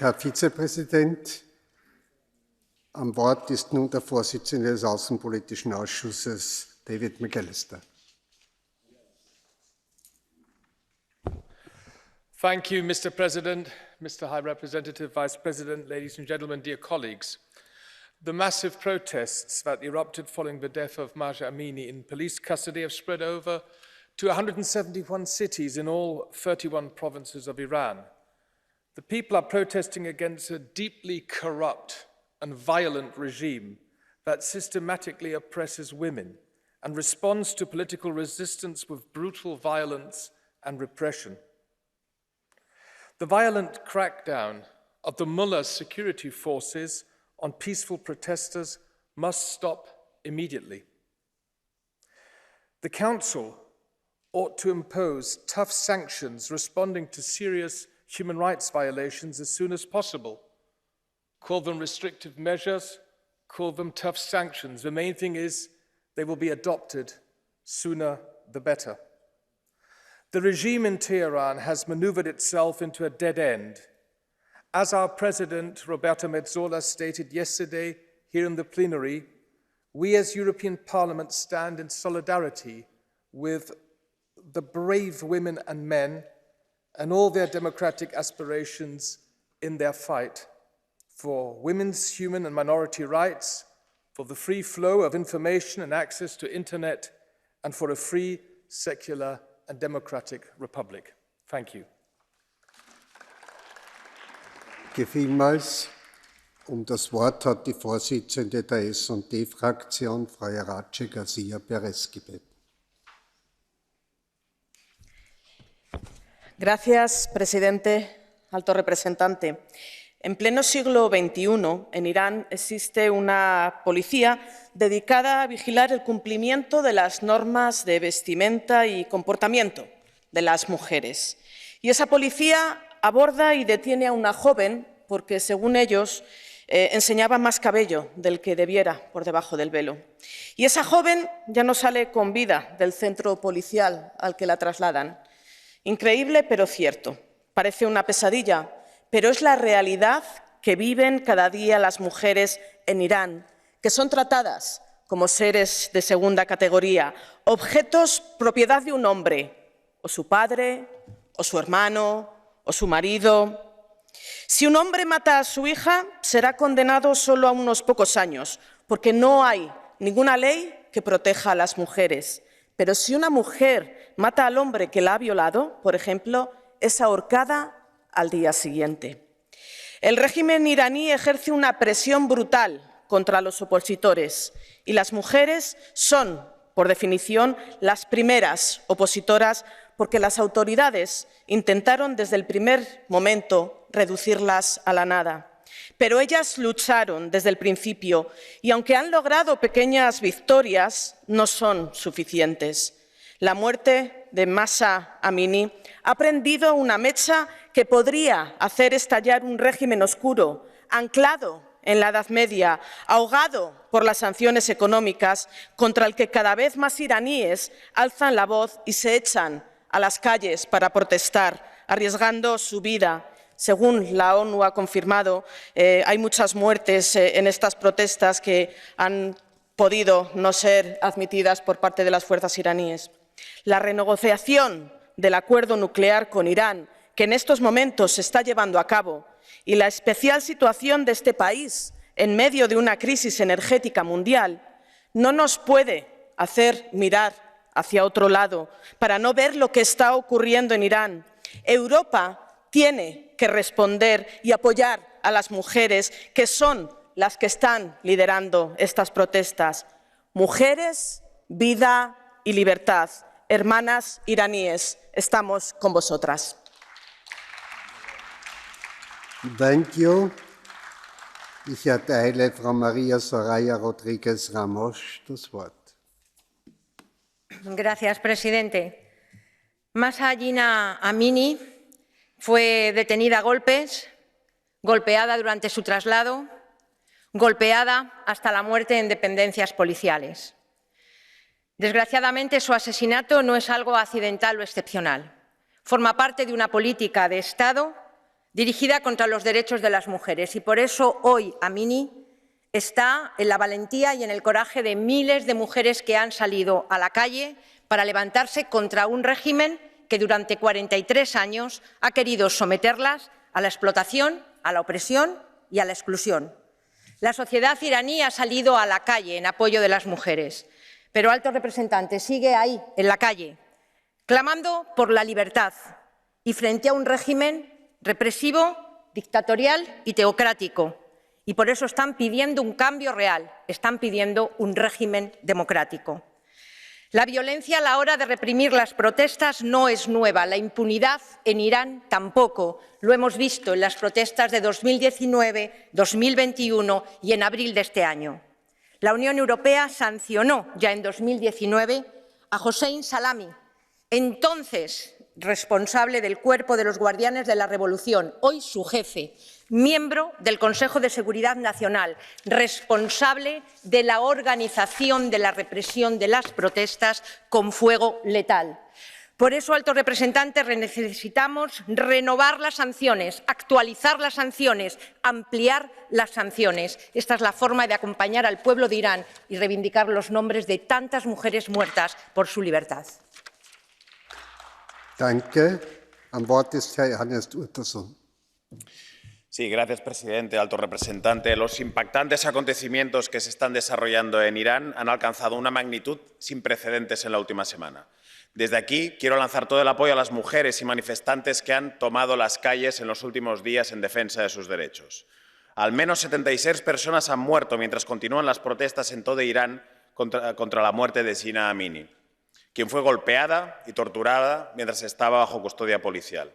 Herr Vizepräsident, am Wort ist nun der Vorsitzende des Außenpolitischen Ausschusses, David McAllister. Thank you, Mr. President, Mr. High Representative, Vice President, ladies and gentlemen, dear colleagues. The massive protests that erupted following the death of Mahsa Amini in police custody have spread over to 171 cities in all 31 provinces of Iran. The people are protesting against a deeply corrupt and violent regime that systematically oppresses women and responds to political resistance with brutal violence and repression. The violent crackdown of the mullah security forces on peaceful protesters must stop immediately. The Council ought to impose tough sanctions responding to serious human rights violations as soon as possible. Call them restrictive measures, call them tough sanctions. The main thing is they will be adopted sooner the better. The regime in Tehran has maneuvered itself into a dead end. As our President, Roberta Metsola, stated yesterday here in the plenary, we as European Parliament stand in solidarity with the brave women and men and all their democratic aspirations in their fight for women's human and minority rights, for the free flow of information and access to internet, and for a free, secular and democratic republic. Thank you. Vielmals. Das Wort hat die Vorsitzende der S&D-Fraktion, Frau Iratxe García Pérez, gebeten. Gracias, presidente, alto representante. En pleno siglo XXI, en Irán existe una policía dedicada a vigilar el cumplimiento de las normas de vestimenta y comportamiento de las mujeres. Y esa policía aborda y detiene a una joven porque, según ellos, enseñaba más cabello del que debiera por debajo del velo. Y esa joven ya no sale con vida del centro policial al que la trasladan. Increíble, pero cierto. Parece una pesadilla, pero es la realidad que viven cada día las mujeres en Irán, que son tratadas como seres de segunda categoría, objetos propiedad de un hombre, o su padre, o su hermano, o su marido. Si un hombre mata a su hija, será condenado solo a unos pocos años, porque no hay ninguna ley que proteja a las mujeres. Pero si una mujer mata al hombre que la ha violado, por ejemplo, es ahorcada al día siguiente. El régimen iraní ejerce una presión brutal contra los opositores y las mujeres son, por definición, las primeras opositoras porque las autoridades intentaron desde el primer momento reducirlas a la nada. Pero ellas lucharon desde el principio y, aunque han logrado pequeñas victorias, no son suficientes. La muerte de Mahsa Amini ha prendido una mecha que podría hacer estallar un régimen oscuro, anclado en la Edad Media, ahogado por las sanciones económicas, contra el que cada vez más iraníes alzan la voz y se echan a las calles para protestar, arriesgando su vida. Según la ONU ha confirmado, hay muchas muertes en estas protestas que han podido no ser admitidas por parte de las fuerzas iraníes. La renegociación del acuerdo nuclear con Irán, que en estos momentos se está llevando a cabo, y la especial situación de este país en medio de una crisis energética mundial, no nos puede hacer mirar hacia otro lado para no ver lo que está ocurriendo en Irán. Europa tiene que responder y apoyar a las mujeres que son las que están liderando estas protestas. Mujeres, vida y libertad. Hermanas iraníes, estamos con vosotras. Thank you. Ich erteile Frau María Soraya Rodríguez Ramos das Wort. Gracias, presidente. Mahsa Jina Amini fue detenida a golpes, golpeada durante su traslado, golpeada hasta la muerte en dependencias policiales. Desgraciadamente, su asesinato no es algo accidental o excepcional. Forma parte de una política de Estado dirigida contra los derechos de las mujeres. Y por eso hoy Amini está en la valentía y en el coraje de miles de mujeres que han salido a la calle para levantarse contra un régimen que durante 43 años ha querido someterlas a la explotación, a la opresión y a la exclusión. La sociedad iraní ha salido a la calle en apoyo de las mujeres, pero alto representante sigue ahí, en la calle, clamando por la libertad y frente a un régimen represivo, dictatorial y teocrático. Y por eso están pidiendo un cambio real, están pidiendo un régimen democrático. La violencia a la hora de reprimir las protestas no es nueva, la impunidad en Irán tampoco. Lo hemos visto en las protestas de 2019, 2021 y en abril de este año. La Unión Europea sancionó ya en 2019 a Hossein Salami, entonces responsable del Cuerpo de los Guardianes de la Revolución, hoy su jefe, miembro del Consejo de Seguridad Nacional, responsable de la organización de la represión de las protestas con fuego letal. Por eso, alto representante, necesitamos renovar las sanciones, actualizar las sanciones, ampliar las sanciones. Esta es la forma de acompañar al pueblo de Irán y reivindicar los nombres de tantas mujeres muertas por su libertad. Danke. Am Wort ist Herr Ernest Urtasun. Sí, gracias, presidente, alto representante. Los impactantes acontecimientos que se están desarrollando en Irán han alcanzado una magnitud sin precedentes en la última semana. Desde aquí quiero lanzar todo el apoyo a las mujeres y manifestantes que han tomado las calles en los últimos días en defensa de sus derechos. Al menos 76 personas han muerto mientras continúan las protestas en todo Irán contra la muerte de Jina Amini, quien fue golpeada y torturada mientras estaba bajo custodia policial.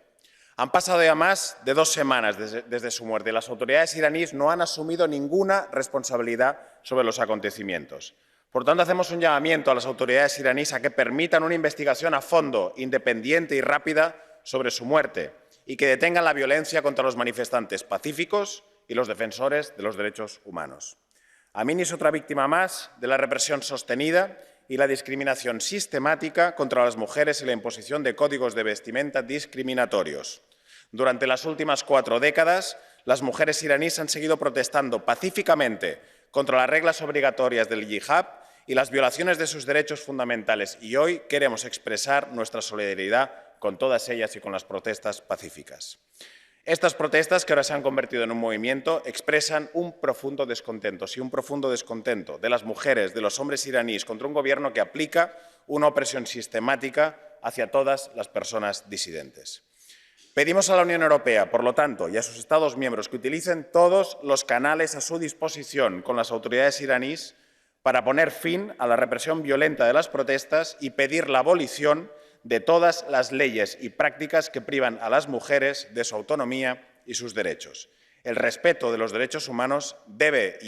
Han pasado ya más de 2 semanas desde su muerte y las autoridades iraníes no han asumido ninguna responsabilidad sobre los acontecimientos. Por tanto, hacemos un llamamiento a las autoridades iraníes a que permitan una investigación a fondo, independiente y rápida sobre su muerte y que detengan la violencia contra los manifestantes pacíficos y los defensores de los derechos humanos. Amini es otra víctima más de la represión sostenida y la discriminación sistemática contra las mujeres y la imposición de códigos de vestimenta discriminatorios. Durante las últimas 4 décadas, las mujeres iraníes han seguido protestando pacíficamente contra las reglas obligatorias del yihad y las violaciones de sus derechos fundamentales, y hoy queremos expresar nuestra solidaridad con todas ellas y con las protestas pacíficas. Estas protestas, que ahora se han convertido en un movimiento, expresan un profundo descontento, sí, un profundo descontento de las mujeres, de los hombres iraníes contra un gobierno que aplica una opresión sistemática hacia todas las personas disidentes. Pedimos a la Unión Europea, por lo tanto, y a sus Estados miembros que utilicen todos los canales a su disposición con las autoridades iraníes para poner fin a la represión violenta de las protestas y pedir la abolición de todas las leyes y prácticas que privan a las mujeres de su autonomía y sus derechos. El respeto de los derechos humanos debe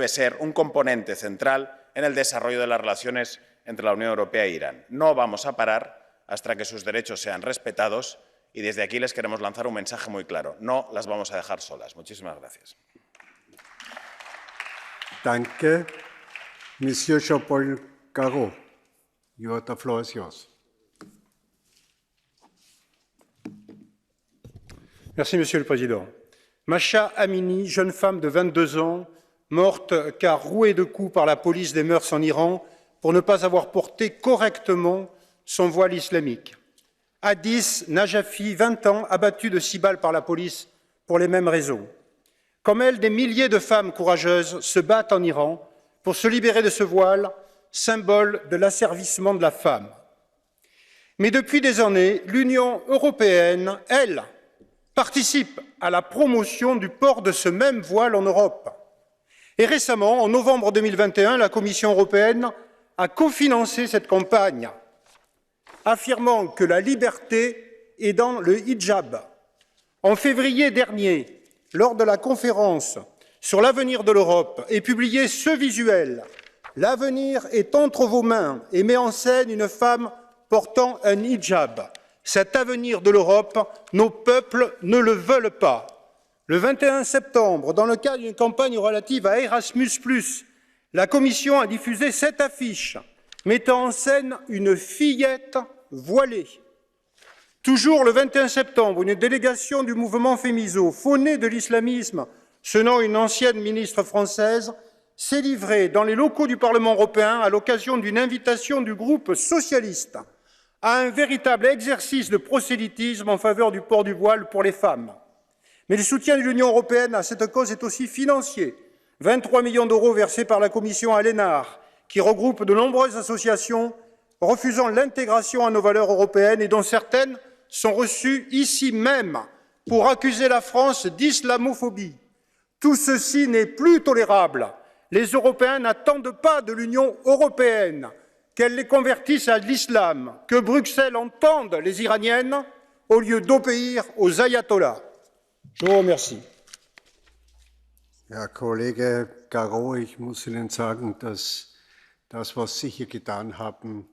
ser un componente central en el desarrollo de las relaciones entre la Unión Europea e Irán. No vamos a parar hasta que sus derechos sean respetados y desde aquí les queremos lanzar un mensaje muy claro. No las vamos a dejar solas. Muchísimas gracias. Danke. Monsieur Jean-Paul Garot, the floor is yours. Merci, Monsieur le Président. Mahsa Amini, jeune femme de 22 ans, morte car rouée de coups par la police des mœurs en Iran pour ne pas avoir porté correctement son voile islamique. Hadis Najafi, 20 ans, abattue de 6 balles par la police pour les mêmes raisons. Comme elle, des milliers de femmes courageuses se battent en Iran pour se libérer de ce voile, symbole de l'asservissement de la femme. Mais depuis des années, l'Union européenne, elle, participe à la promotion du port de ce même voile en Europe. Et récemment, en novembre 2021, la Commission européenne a cofinancé cette campagne, affirmant que la liberté est dans le hijab. En février dernier, lors de la conférence sur l'avenir de l'Europe, est publié ce visuel. L'avenir est entre vos mains et met en scène une femme portant un hijab. Cet avenir de l'Europe, nos peuples ne le veulent pas. Le 21 septembre, dans le cadre d'une campagne relative à Erasmus+, la Commission a diffusé cette affiche mettant en scène une fillette voilée. Toujours le 21 septembre, une délégation du mouvement Fémiso, faux-né de l'islamisme, selon une ancienne ministre française, s'est livrée dans les locaux du Parlement européen à l'occasion d'une invitation du groupe socialiste à un véritable exercice de prosélytisme en faveur du port du voile pour les femmes. Mais le soutien de l'Union européenne à cette cause est aussi financier. 23 millions d'euros versés par la Commission à l'ENAR, qui regroupe de nombreuses associations refusant l'intégration à nos valeurs européennes et dont certaines sont reçues ici même pour accuser la France d'islamophobie. Tout ceci n'est plus tolérable. Les Européens n'attendent pas de l'Union européenne qu'elle les convertisse à l'islam, que Bruxelles entende les Iraniennes au lieu d'obéir aux ayatollahs. Je vous remercie. Herr Kollege Garot, ich muss Ihnen sagen, dass das, was Sie hier getan haben,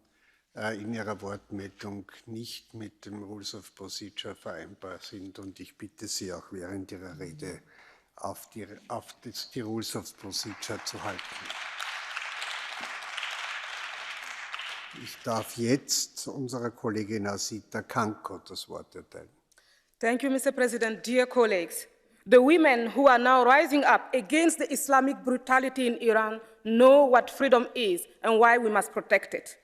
in Ihrer Wortmeldung nicht mit dem Rules of Procedure vereinbar sind. Und ich bitte Sie auch während Ihrer Rede auf die Rules of Procedure zu halten. Ich darf jetzt unserer Kollegin Asita Kanko das Wort erteilen. Thank you, Mr. President. Dear colleagues, the women who are now rising up against the Islamic brutality in Iran know what freedom is and why we must protect it.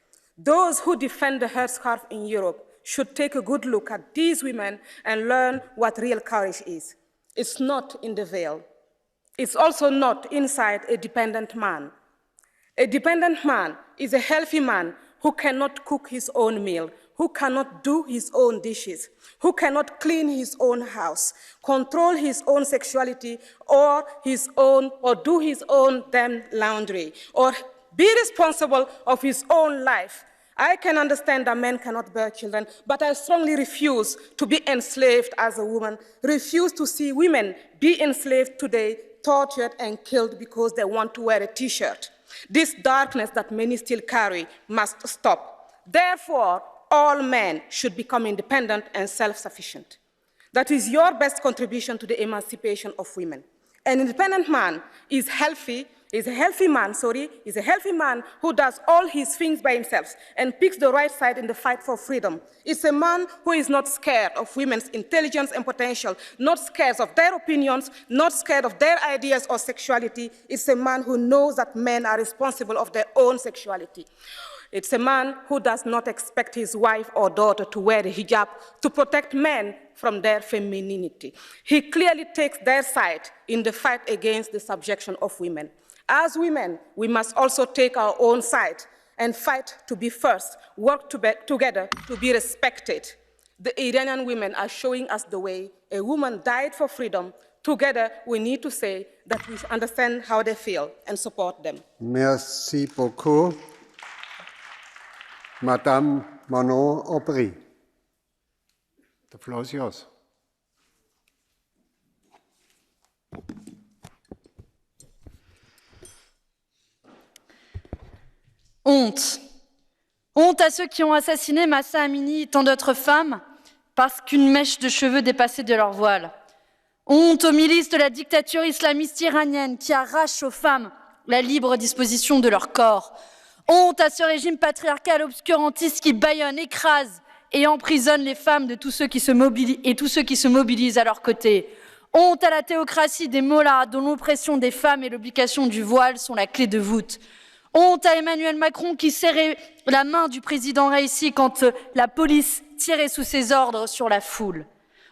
Those who defend the headscarf in Europe should take a good look at these women and learn what real courage is. It's not in the veil. It's also not inside a dependent man. A dependent man is a healthy man who cannot cook his own meal, who cannot do his own dishes, who cannot clean his own house, control his own sexuality, or do his own damn laundry, or be responsible of his own life. I can understand that men cannot bear children, but I strongly refuse to be enslaved as a woman, refuse to see women be enslaved today, tortured and killed because they want to wear a t-shirt. This darkness that many still carry must stop. Therefore, all men should become independent and self-sufficient. That is your best contribution to the emancipation of women. An independent man is a healthy man who does all his things by himself and picks the right side in the fight for freedom. It's a man who is not scared of women's intelligence and potential, not scared of their opinions, not scared of their ideas or sexuality. It's a man who knows that men are responsible of their own sexuality. It's a man who does not expect his wife or daughter to wear the hijab to protect men from their femininity. He clearly takes their side in the fight against the subjection of women. As women, we must also take our own side and fight to be first, work together to be respected. The Iranian women are showing us the way. A woman died for freedom. Together, we need to say that we understand how they feel and support them. Merci beaucoup. Madame Manon Aubry. The floor is yours. Honte. Honte à ceux qui ont assassiné Mahsa Amini et tant d'autres femmes parce qu'une mèche de cheveux dépassait de leur voile. Honte aux milices de la dictature islamiste iranienne qui arrachent aux femmes la libre disposition de leur corps. Honte à ce régime patriarcal obscurantiste qui bâillonne, écrase et emprisonne les femmes de tous ceux qui se mobilisent à leur côté. Honte à la théocratie des mollahs dont l'oppression des femmes et l'obligation du voile sont la clé de voûte. Honte à Emmanuel Macron qui serrait la main du président Raisi quand la police tirait sous ses ordres sur la foule.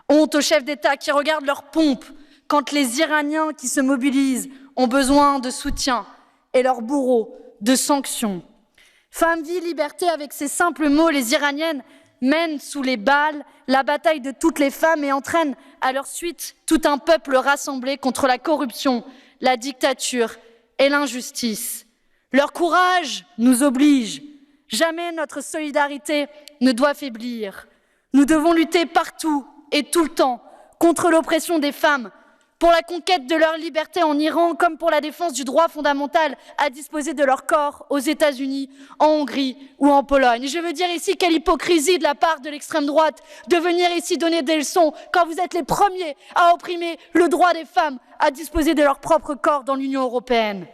Honte aux chefs d'État qui regardent leur pompe quand les Iraniens qui se mobilisent ont besoin de soutien et leurs bourreaux de sanctions. Femme, vie, liberté, avec ces simples mots, les Iraniennes mènent sous les balles la bataille de toutes les femmes et entraînent à leur suite tout un peuple rassemblé contre la corruption, la dictature et l'injustice. Leur courage nous oblige. Jamais notre solidarité ne doit faiblir. Nous devons lutter partout et tout le temps contre l'oppression des femmes, pour la conquête de leur liberté en Iran, comme pour la défense du droit fondamental à disposer de leur corps aux États-Unis, en Hongrie ou en Pologne. Je veux dire ici quelle hypocrisie de la part de l'extrême droite de venir ici donner des leçons quand vous êtes les premiers à opprimer le droit des femmes à disposer de leur propre corps dans l'Union européenne.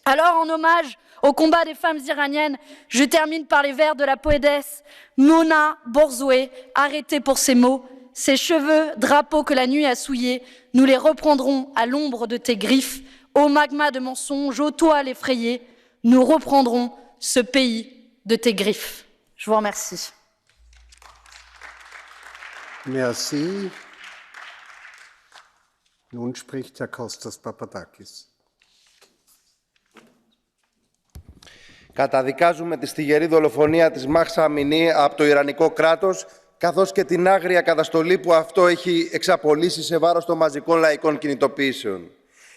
Alors, en hommage au combat des femmes iraniennes, je termine par les vers de la poétesse Mona Borzoué, arrêtée pour ses mots. Ces cheveux, drapeaux que la nuit a souillés, nous les reprendrons à l'ombre de tes griffes. Ô magma de mensonges, ô toile effrayée, nous reprendrons ce pays de tes griffes. Je vous remercie. Merci. Nun spricht Herr Kostas Papadakis. Καταδικάζουμε τη στιγερή δολοφονία της Mahsa Amini από το Ιρανικό κράτος, καθώς και την άγρια καταστολή που αυτό έχει εξαπολύσει σε βάρος των μαζικών λαϊκών κινητοποιήσεων.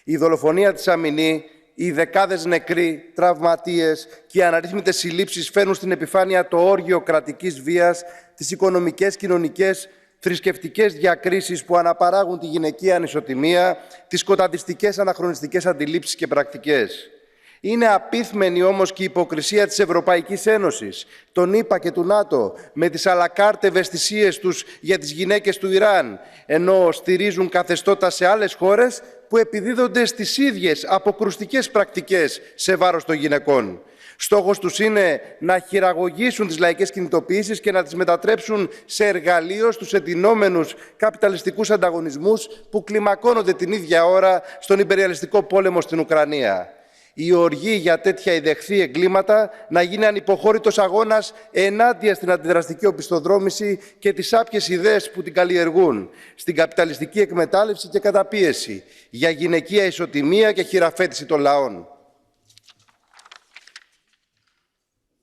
Η δολοφονία της Amini, οι δεκάδες νεκροί, τραυματίες και οι αναρρύθμιτες συλλήψεις φέρνουν στην επιφάνεια το όργιο κρατικής βίας, τις οικονομικές, κοινωνικές, θρησκευτικές διακρίσεις που αναπαράγουν τη γυναικεία ανισοτιμία, τις σκοταδιστικές αναχρονιστικές αντιλήψεις και πρακτικές. Είναι απίθμενη όμως και η υποκρισία της Ευρωπαϊκής Ένωσης, των ΗΠΑ και του ΝΑΤΟ, με τις αλακάρτε ευαισθησίες τους για τις γυναίκες του Ιράν, ενώ στηρίζουν καθεστώτα σε άλλες χώρες που επιδίδονται στις ίδιες αποκρουστικές πρακτικές σε βάρος των γυναικών. Στόχος τους είναι να χειραγωγήσουν τις λαϊκές κινητοποιήσεις και να τις μετατρέψουν σε εργαλείο στους εντυνόμενους καπιταλιστικούς ανταγωνισμούς που κλιμακώνονται την ίδια ώρα στον υπεριαλιστικό πόλεμο στην Ουκρανία. Η οργή για τέτοια ιδεχθή εγκλήματα να γίνει ανυποχώρητος αγώνας ενάντια στην αντιδραστική οπισθοδρόμηση και τις άπιες ιδέες που την καλλιεργούν, στην καπιταλιστική εκμετάλλευση και καταπίεση, για γυναικεία ισοτιμία και χειραφέτηση των λαών.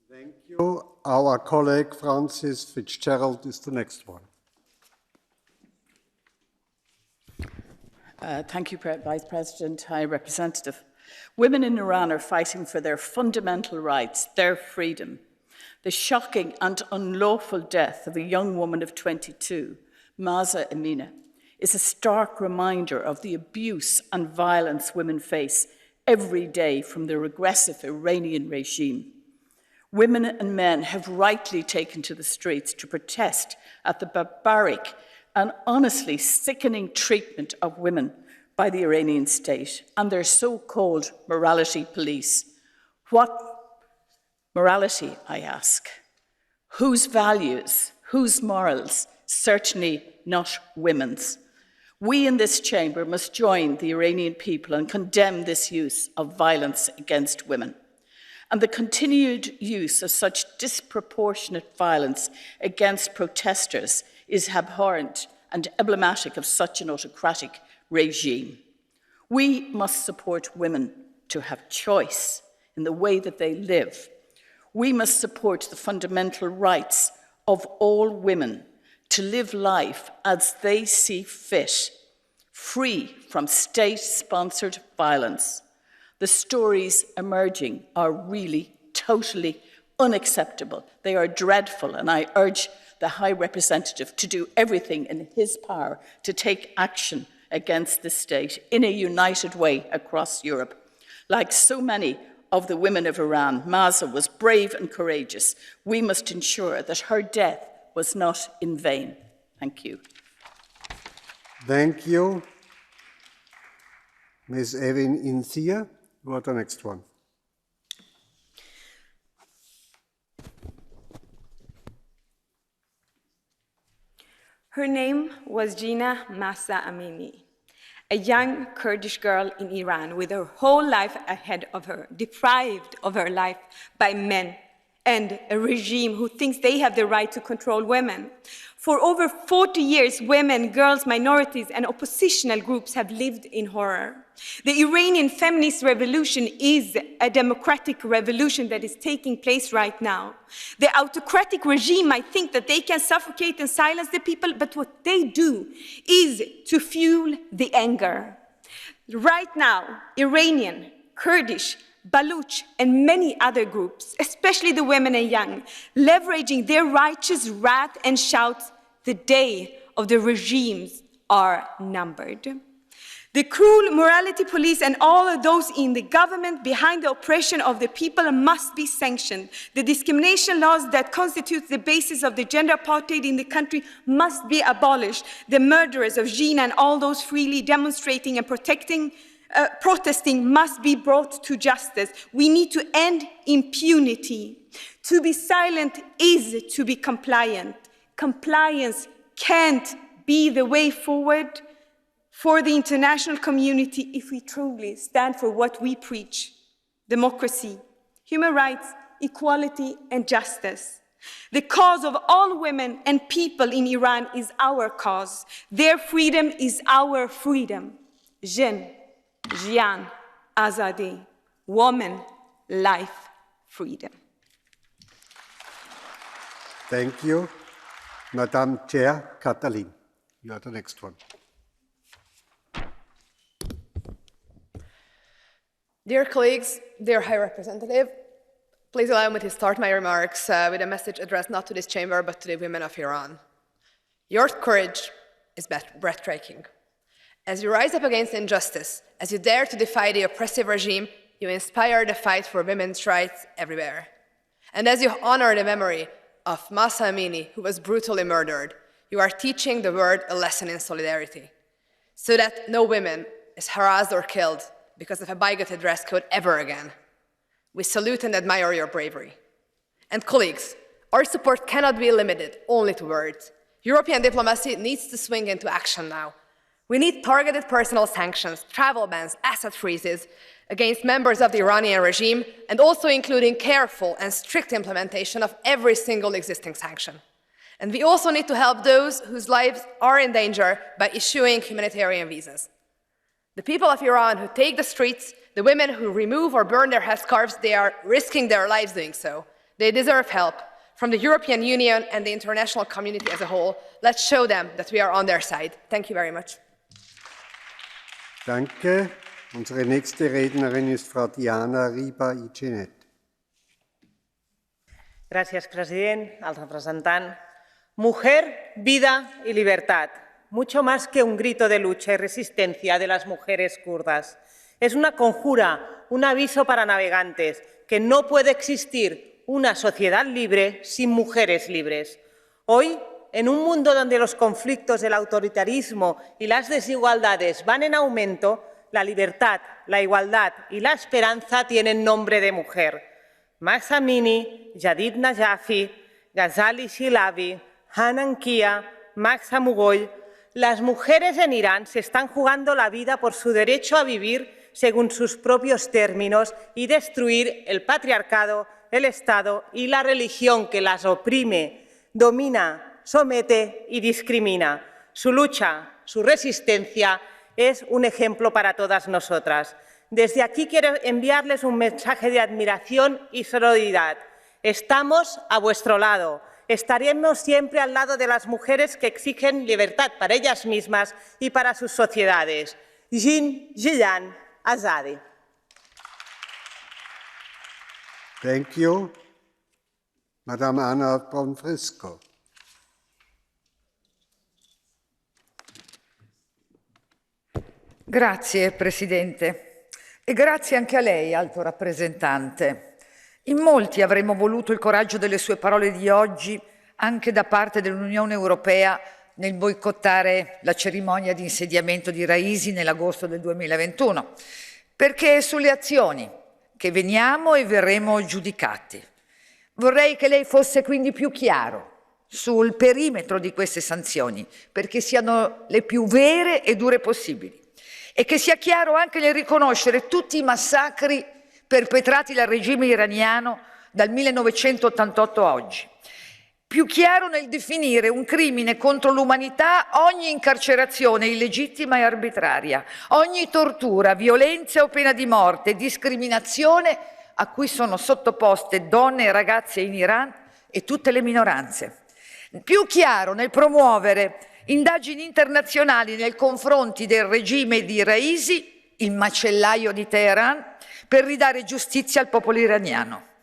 Thank you. Our colleague Francis Fitzgerald is the next one. Thank you, Vice President, High Representative. Women in Iran are fighting for their fundamental rights, their freedom. The shocking and unlawful death of a young woman of 22, Mahsa Amini, is a stark reminder of the abuse and violence women face every day from the regressive Iranian regime. Women and men have rightly taken to the streets to protest at the barbaric and honestly sickening treatment of women by the Iranian state and their so-called morality police. What morality, I ask? Whose values, whose morals? Certainly not women's. We in this chamber must join the Iranian people and condemn this use of violence against women. And the continued use of such disproportionate violence against protesters is abhorrent and emblematic of such an autocratic regime. We must support women to have choice in the way that they live. We must support the fundamental rights of all women to live life as they see fit, free from state-sponsored violence. The stories emerging are really totally unacceptable. They are dreadful, and I urge the High Representative to do everything in his power to take action against the state in a united way across Europe. Like so many of the women of Iran, Mahsa was brave and courageous. We must ensure that her death was not in vain. Thank you. Thank you. Ms. Evin Inthia, you are the next one. Her name was Jina Amini, a young Kurdish girl in Iran with her whole life ahead of her, deprived of her life by men and a regime who thinks they have the right to control women. For over 40 years, women, girls, minorities, and oppositional groups have lived in horror. The Iranian feminist revolution is a democratic revolution that is taking place right now. The autocratic regime might think that they can suffocate and silence the people, but what they do is to fuel the anger. Right now, Iranian, Kurdish, Baluch, and many other groups, especially the women and young, leveraging their righteous wrath and shouts, the day of the regimes are numbered. The cruel morality police and all of those in the government behind the oppression of the people must be sanctioned. The discrimination laws that constitute the basis of the gender apartheid in the country must be abolished. The murderers of Jina and all those freely demonstrating and protesting protesting must be brought to justice. We need to end impunity. To be silent is to be compliant. Compliance can't be the way forward for the international community if we truly stand for what we preach: democracy, human rights, equality, and justice. The cause of all women and people in Iran is our cause. Their freedom is our freedom. Jin, Jian, Azadi, woman, life, freedom. Thank you. Madam Chair, Katalin, you are the next one. Dear colleagues, dear High Representative, please allow me to start my remarks with a message addressed not to this chamber, but to the women of Iran. Your courage is breathtaking. As you rise up against injustice, as you dare to defy the oppressive regime, you inspire the fight for women's rights everywhere. And as you honor the memory of Mahsa Amini, who was brutally murdered, you are teaching the world a lesson in solidarity, so that no woman is harassed or killed because of a bigoted dress code ever again. We salute and admire your bravery. And colleagues, our support cannot be limited only to words. European diplomacy needs to swing into action now. We need targeted personal sanctions, travel bans, asset freezes against members of the Iranian regime, and also including careful and strict implementation of every single existing sanction. And we also need to help those whose lives are in danger by issuing humanitarian visas. The people of Iran who take the streets, the women who remove or burn their headscarves, they are risking their lives doing so. They deserve help from the European Union and the international community as a whole. Let's show them that we are on their side. Thank you very much. Danke. Unsere nächste Rednerin ist Frau Diana Riba-Igenet. Gracias, presidente, al representante. Mujer, vida y libertad. Mucho más que un grito de lucha y resistencia de las mujeres kurdas. Es una conjura, un aviso para navegantes, que no puede existir una sociedad libre sin mujeres libres. Hoy, en un mundo donde los conflictos, el autoritarismo y las desigualdades van en aumento, la libertad, la igualdad y la esperanza tienen nombre de mujer. Mahsa Amini, Jadid Najafi, Ghazali Shilavi, Hanan Kia, Mahsa Mughal. Las mujeres en Irán se están jugando la vida por su derecho a vivir según sus propios términos y destruir el patriarcado, el Estado y la religión que las oprime, domina, somete y discrimina. Su lucha, su resistencia es un ejemplo para todas nosotras. Desde aquí quiero enviarles un mensaje de admiración y solidaridad. Estamos a vuestro lado. Estaremos siempre al lado de las mujeres que exigen libertad para ellas mismas y para sus sociedades. Jin, Jian, Azadi. Thank you. Madame Anna Bonfrisco. Grazie, Presidente. E grazie anche a lei, Alto Rappresentante. In molti avremmo voluto il coraggio delle sue parole di oggi anche da parte dell'Unione Europea nel boicottare la cerimonia di insediamento di Raisi nell'agosto del 2021, perché è sulle azioni che veniamo e verremo giudicati. Vorrei che lei fosse quindi più chiaro sul perimetro di queste sanzioni, perché siano le più vere e dure possibili, e che sia chiaro anche nel riconoscere tutti i massacri perpetrati dal regime iraniano dal 1988 a oggi. Più chiaro nel definire un crimine contro l'umanità ogni incarcerazione illegittima e arbitraria, ogni tortura, violenza o pena di morte, discriminazione a cui sono sottoposte donne e ragazze in Iran e tutte le minoranze. Più chiaro nel promuovere indagini internazionali nei confronti del regime di Raisi, il macellaio di Tehran, per ridare giustizia al popolo iraniano.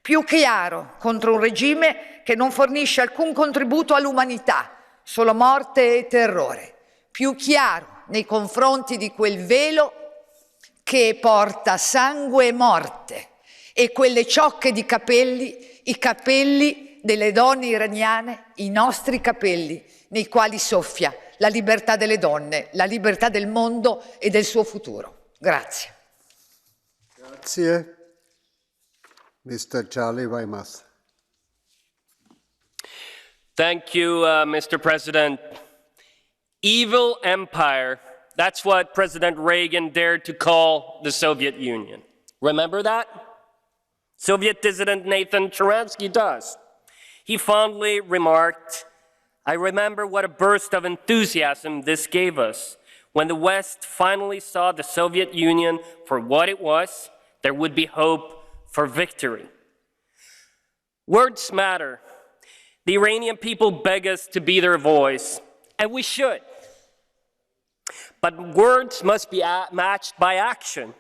Più chiaro contro un regime che non fornisce alcun contributo all'umanità, solo morte e terrore. Più chiaro nei confronti di quel velo che porta sangue e morte e quelle ciocche di capelli, i capelli delle donne iraniane, i nostri capelli, nei quali soffia la libertà delle donne, la libertà del mondo e del suo futuro. Grazie. Grazie. Mr. Charlie Weimers. Thank you, Mr. President. Evil empire, that's what President Reagan dared to call the Soviet Union. Remember that? Soviet dissident Nathan Sharansky does. He fondly remarked, "I remember what a burst of enthusiasm this gave us. When the West finally saw the Soviet Union for what it was, there would be hope for victory." Words matter. The Iranian people beg us to be their voice, and we should. But words must be matched by action,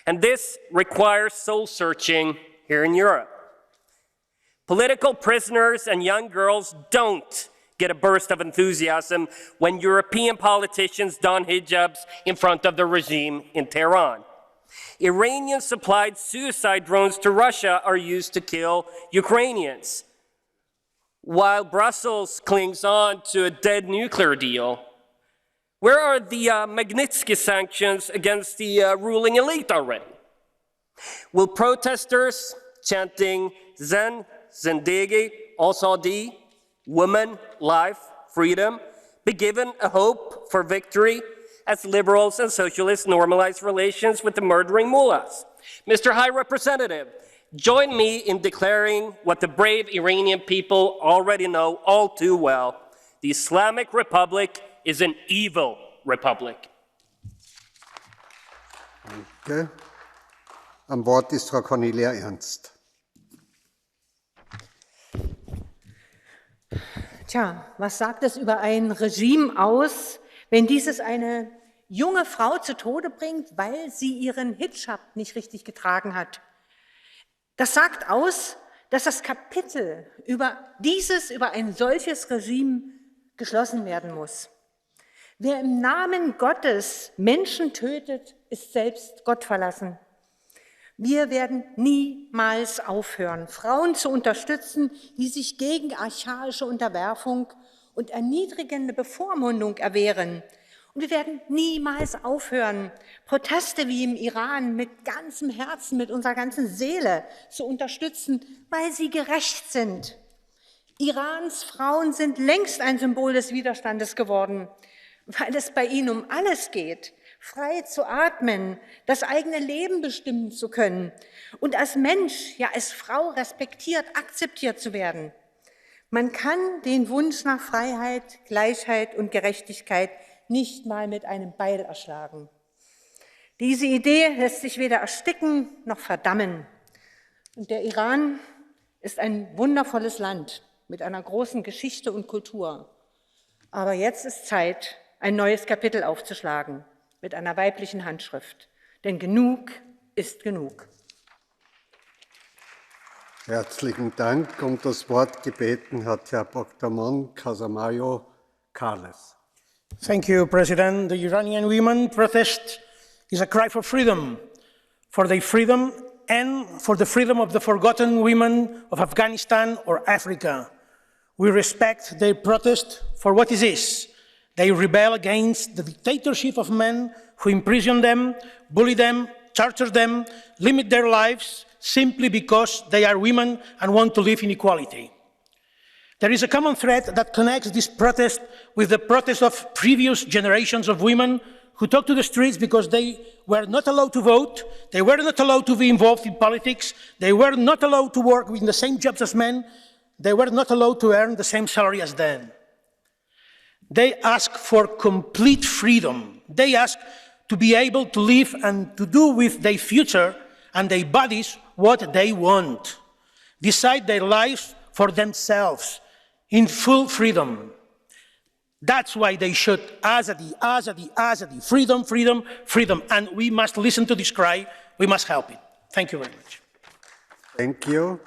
and this requires soul-searching here in Europe. Political prisoners and young girls don't get a burst of enthusiasm when European politicians don hijabs in front of the regime in Tehran. Iranian-supplied suicide drones to Russia are used to kill Ukrainians. While Brussels clings on to a dead nuclear deal, where are the Magnitsky sanctions against the ruling elite already? Will protesters chanting Zen, Zendegi, Azadi, woman, life, freedom, be given a hope for victory as liberals and socialists normalize relations with the murdering mullahs? Mr. High Representative, join me in declaring what the brave Iranian people already know all too well. The Islamic Republic is an evil republic. Danke. Am Wort ist Frau Cornelia Ernst. Tja, was sagt es über ein Regime aus, wenn dieses eine junge Frau zu Tode bringt, weil sie ihren Hijab nicht richtig getragen hat? Das sagt aus, dass das Kapitel über ein solches Regime geschlossen werden muss. Wer im Namen Gottes Menschen tötet, ist selbst Gott verlassen. Wir werden niemals aufhören, Frauen zu unterstützen, die sich gegen archaische Unterwerfung und erniedrigende Bevormundung erwehren. Und wir werden niemals aufhören, Proteste wie im Iran mit ganzem Herzen, mit unserer ganzen Seele zu unterstützen, weil sie gerecht sind. Irans Frauen sind längst ein Symbol des Widerstandes geworden, weil es bei ihnen um alles geht, frei zu atmen, das eigene Leben bestimmen zu können und als Mensch, ja als Frau respektiert, akzeptiert zu werden. Man kann den Wunsch nach Freiheit, Gleichheit und Gerechtigkeit nicht mal mit einem Beil erschlagen. Diese Idee lässt sich weder ersticken noch verdammen. Und der Iran ist ein wundervolles Land mit einer großen Geschichte und Kultur. Aber jetzt ist Zeit, ein neues Kapitel aufzuschlagen mit einer weiblichen Handschrift. Denn genug ist genug. Herzlichen Dank. Um das Wort gebeten hat Herr Bogdaman Casamayo Carles. Thank you, President. The Iranian women protest is a cry for their freedom and for the freedom of the forgotten women of Afghanistan or Africa. We respect their protest for what it is. They rebel against the dictatorship of men who imprison them, bully them, torture them, limit their lives simply because they are women and want to live in equality. There is a common thread that connects this protest with the protest of previous generations of women who took to the streets because they were not allowed to vote, they were not allowed to be involved in politics, they were not allowed to work in the same jobs as men, they were not allowed to earn the same salary as them. They ask for complete freedom. They ask to be able to live and to do with their future and their bodies what they want. Decide their lives for themselves in full freedom. That's why they should Azadi, Azadi, Azadi, freedom, freedom, freedom. And we must listen to this cry. We must help it. Thank you very much. Thank you.